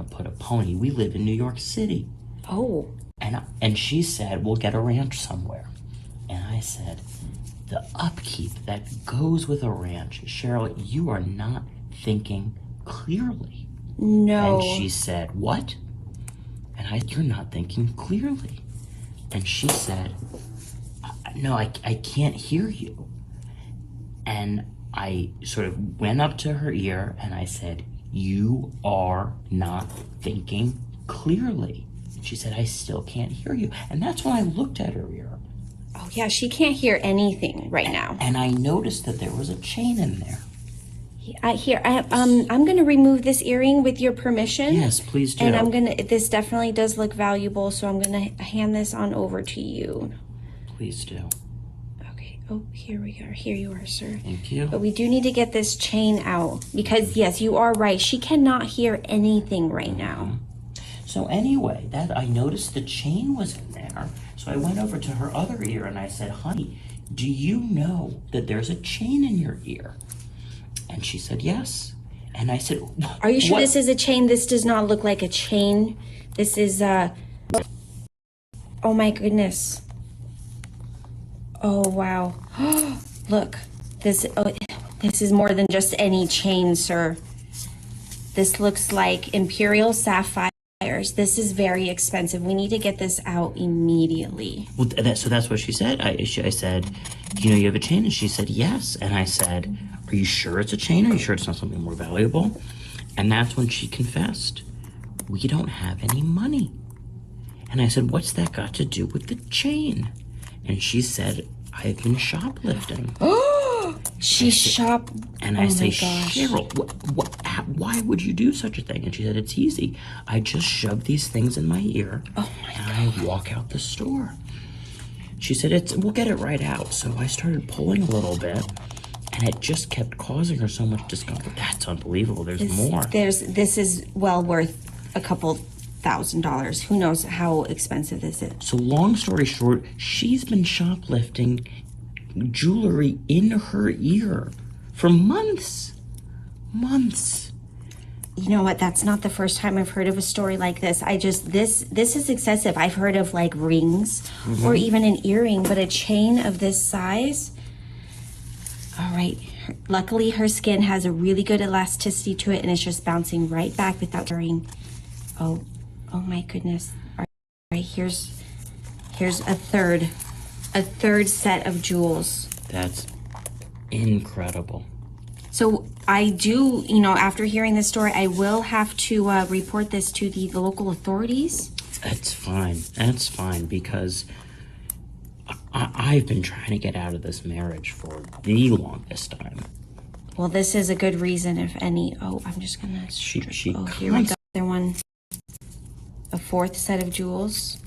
put a pony. We live in New York City. Oh. And she said, we'll get a ranch somewhere. And I said, the upkeep that goes with a ranch, Cheryl, you are not thinking clearly. No. And she said, what? And you're not thinking clearly. And she said, no, I can't hear you. And I sort of went up to her ear and I said, you are not thinking clearly. And she said, I still can't hear you. And that's when I looked at her ear. Oh, yeah, she can't hear anything right now. And I noticed that there was a chain in there. I'm going to remove this earring with your permission. Yes, please do. And this definitely does look valuable, so I'm going to hand this on over to you. Please do. Okay. Oh, here we are. Here you are, sir. Thank you. But we do need to get this chain out because, yes, you are right. She cannot hear anything right now. So anyway, I noticed the chain was in there. So I went over to her other ear and I said, honey, do you know that there's a chain in your ear? And she said, yes. And I said, are you sure this is a chain? This does not look like a chain. This is, oh my goodness. Oh, wow. Look, this is more than just any chain, sir. This looks like imperial sapphires. This is very expensive. We need to get this out immediately. Well, so that's what she said. I said, do you know you have a chain? And she said, yes. And I said, are you sure it's a chain? Are you sure it's not something more valuable? And that's when she confessed, we don't have any money. And I said, what's that got to do with the chain? And she said, I've been shoplifting. And I say, Cheryl, why would you do such a thing? And she said, it's easy. I just shove these things in my ear and I walk out the store. She said, we'll get it right out. So I started pulling a little bit and it just kept causing her so much discomfort. That's unbelievable. There's more. This is well worth a couple $1,000. Who knows how expensive this is. So long story short, she's been shoplifting jewelry in her ear for months. You know what? That's not the first time I've heard of a story like this. This is excessive. I've heard of like rings or even an earring, but a chain of this size. All right. Luckily, her skin has a really good elasticity to it and it's just bouncing right back without worrying. Oh my goodness. All right, here's a third set of jewels. That's incredible. So I do, after hearing this story, I will have to report this to the local authorities. That's fine because I've been trying to get out of this marriage for the longest time. Well, this is a good reason, if any. Oh, I'm just gonna. She here we go. Another one. A fourth set of jewels.